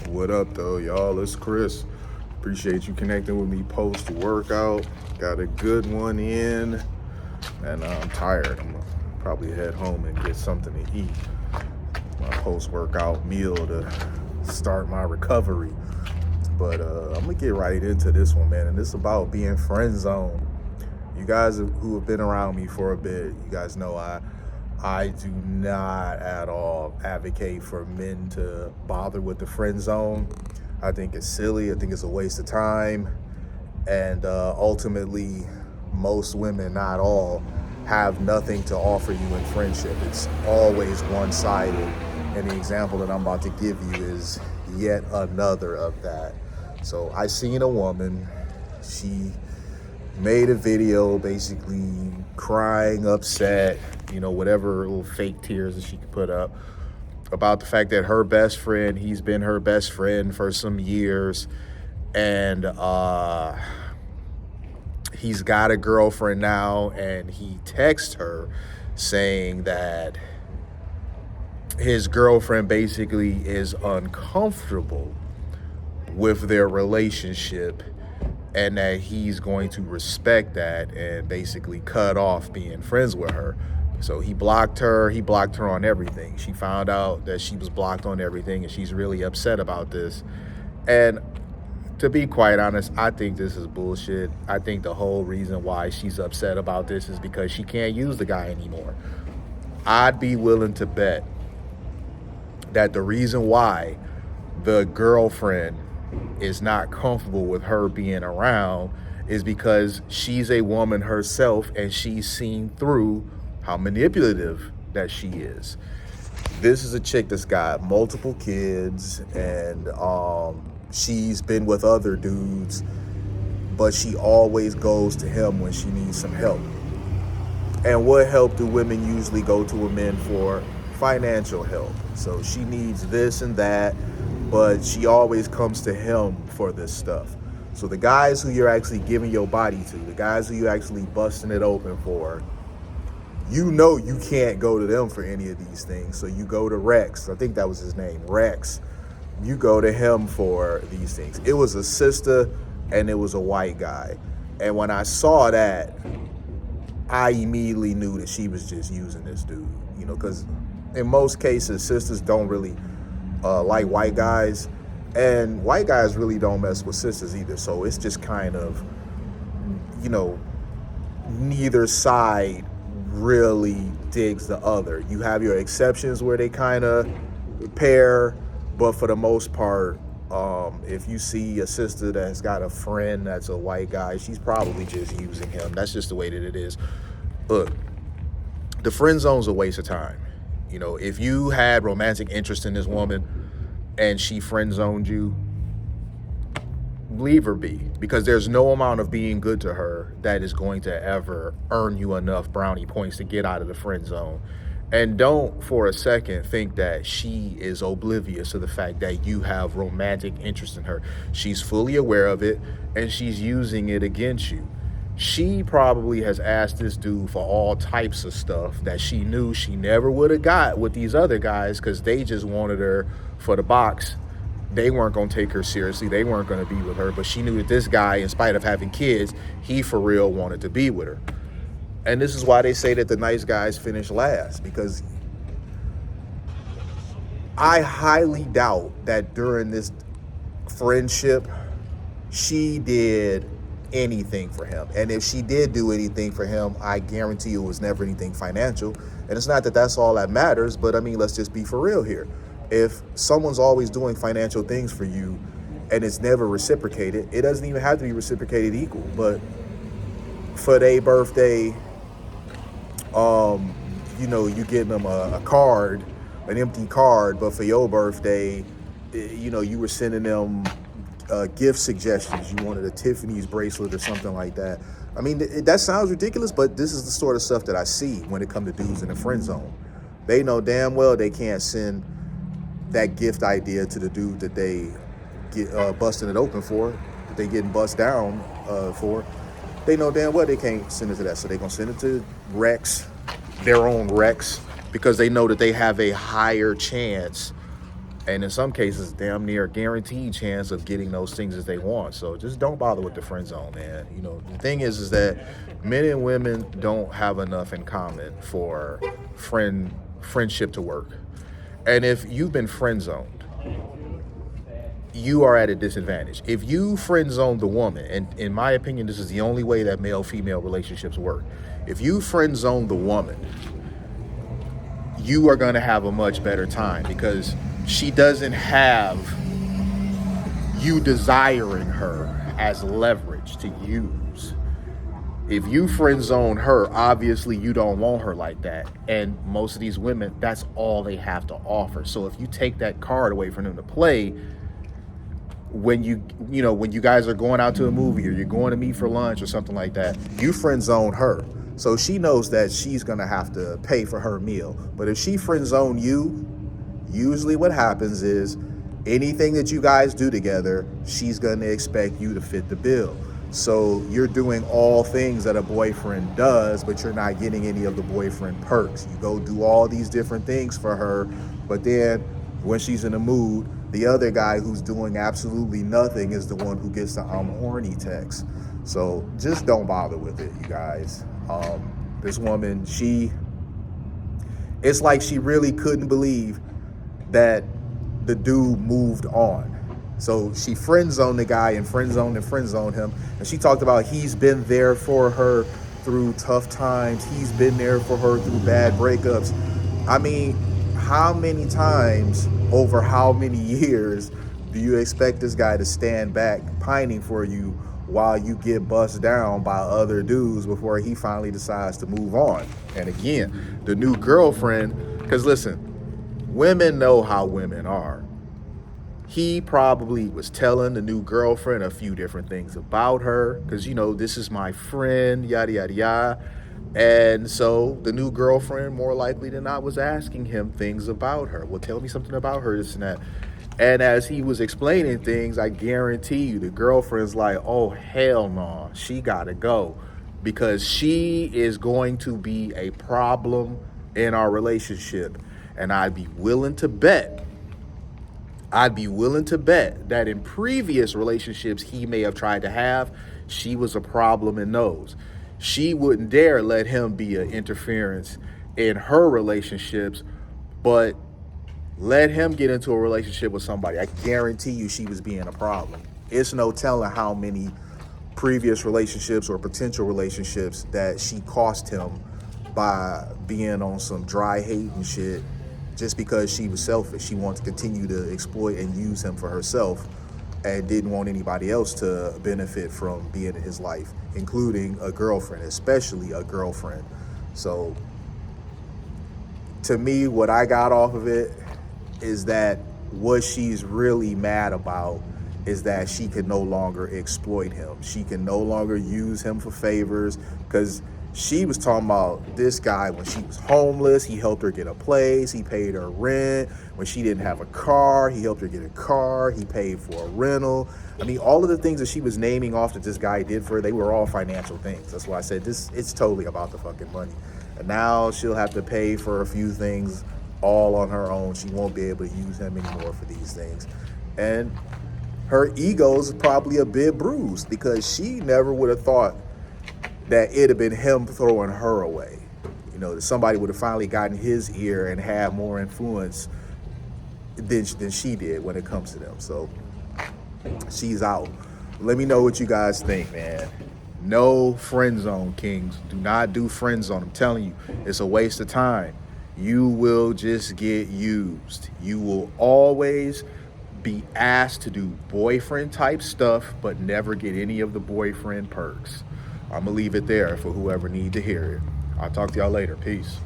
What up, though, y'all? It's Chris. Appreciate you connecting with me post-workout. Got a good one in, and I'm tired. I'm gonna probably head home and get something to eat. My post-workout meal to start my recovery. But I'm gonna get right into this one, man. And it's about being friend zone. You guys who have been around me for a bit, you guys know I do not at all advocate for men to bother with the friend zone. I think it's silly. I think it's a waste of time. And ultimately, most women, not all, have nothing to offer you in friendship. It's always one-sided. And the example that I'm about to give you is yet another of that. So I seen a woman. She made a video basically crying, upset, whatever little fake tears that she could put up about the fact that her best friend, he's been her best friend for some years, and he's got a girlfriend now, and he texts her saying that his girlfriend basically is uncomfortable with their relationship and that he's going to respect that and basically cut off being friends with her. So he blocked her on everything. She found out that she was blocked on everything, and she's really upset about this. And to be quite honest, I think this is bullshit. I think the whole reason why she's upset about this is because she can't use the guy anymore. I'd be willing to bet that the reason why the girlfriend is not comfortable with her being around is because she's a woman herself, and she's seen through how manipulative that she is. This is a chick that's got multiple kids, and she's been with other dudes, but she always goes to him when she needs some help. And what help do women usually go to a man for? Financial help. So she needs this and that, but she always comes to him for this stuff. So the guys who you're actually giving your body to, the guys who you're actually busting it open for, you can't go to them for any of these things. So you go to Rex. I think that was his name, Rex. You go to him for these things. It was a sister and it was a white guy. And when I saw that, I immediately knew that she was just using this dude, because in most cases, sisters don't really like white guys, and white guys really don't mess with sisters either. So it's just kind of, neither side really digs the other. You have your exceptions where they kind of pair, but for the most part, if you see a sister that's got a friend that's a white guy, she's probably just using him. That's just the way that it is. Look, the friend zone's a waste of time. If you had romantic interest in this woman and she friend zoned you, leave her be, because there's no amount of being good to her that is going to ever earn you enough brownie points to get out of the friend zone. And don't for a second think that she is oblivious to the fact that you have romantic interest in her. She's fully aware of it, and she's using it against you. She probably has asked this dude for all types of stuff that she knew she never would have got with these other guys, because they just wanted her for the box. They weren't going to take her seriously. They weren't going to be with her. But she knew that this guy, in spite of having kids, he for real wanted to be with her. And this is why they say that the nice guys finish last, because I highly doubt that during this friendship, she did anything for him. And if she did do anything for him, I guarantee you it was never anything financial. And it's not that that's all that matters, but I mean, let's just be for real here. If someone's always doing financial things for you and it's never reciprocated, it doesn't even have to be reciprocated equal. But for their birthday, you getting them a card, an empty card, but for your birthday, you were sending them gift suggestions. You wanted a Tiffany's bracelet or something like that. I mean, that sounds ridiculous, but this is the sort of stuff that I see when it comes to dudes in the friend zone. They know damn well they can't send that gift idea to the dude that they get busting it open for, that they getting bust down for. They know damn well they can't send it to that, so they're going to send it to Rex, their own Rex, because they know that they have a higher chance And in some cases, damn near guaranteed chance of getting those things as they want. So just don't bother with the friend zone, man. You know, the thing is that men and women don't have enough in common for friendship to work. And if you've been friend zoned, you are at a disadvantage. If you friend zone the woman, and in my opinion, this is the only way that male-female relationships work. If you friend zone the woman, you are going to have a much better time because she doesn't have you desiring her as leverage to use. If you friend zone her, obviously you don't want her like that. And most of these women, that's all they have to offer. So if you take that card away from them to play, when you guys are going out to a movie or you're going to meet for lunch or something like that, you friend zone her. So she knows that she's going to have to pay for her meal. But if she friend zone you, usually what happens is anything that you guys do together, she's going to expect you to fit the bill. So you're doing all things that a boyfriend does, but you're not getting any of the boyfriend perks. You go do all these different things for her, but then when she's in the mood, the other guy who's doing absolutely nothing is the one who gets the I'm horny text. So just don't bother with it, you guys. This woman, it's like she really couldn't believe that the dude moved on. So she friend zoned the guy and friend zoned him. And she talked about he's been there for her through tough times. He's been there for her through bad breakups. I mean, how many times over how many years do you expect this guy to stand back pining for you while you get bust down by other dudes before he finally decides to move on? And again, the new girlfriend, because listen, women know how women are. He probably was telling the new girlfriend a few different things about her because, this is my friend, yada, yada, yada. And so the new girlfriend, more likely than not, was asking him things about her. Well, tell me something about her, this and that. And as he was explaining things, I guarantee you the girlfriend's like, oh, hell no, she gotta go because she is going to be a problem in our relationship. And I'd be willing to bet that in previous relationships he may have tried to have, she was a problem in those. She wouldn't dare let him be an interference in her relationships, but let him get into a relationship with somebody. I guarantee you she was being a problem. It's no telling how many previous relationships or potential relationships that she cost him by being on some dry hate and shit just because she was selfish. She wanted to continue to exploit and use him for herself and didn't want anybody else to benefit from being in his life, including a girlfriend, especially a girlfriend. So to me, what I got off of it is that what she's really mad about is that she can no longer exploit him. She can no longer use him for favors because she was talking about this guy when she was homeless. He helped her get a place. He paid her rent. When she didn't have a car, he helped her get a car. He paid for a rental. I mean, all of the things that she was naming off that this guy did for her, they were all financial things. That's why I said it's totally about the fucking money. And now she'll have to pay for a few things all on her own. She won't be able to use him anymore for these things. And her ego is probably a bit bruised because she never would have thought that it'd have been him throwing her away. That somebody would have finally gotten his ear and had more influence than she did when it comes to them. So she's out. Let me know what you guys think, man. No friend zone, kings. Do not do friend zone. I'm telling you, it's a waste of time. You will just get used. You will always be asked to do boyfriend type stuff, but never get any of the boyfriend perks. I'm going to leave it there for whoever need to hear it. I'll talk to y'all later. Peace.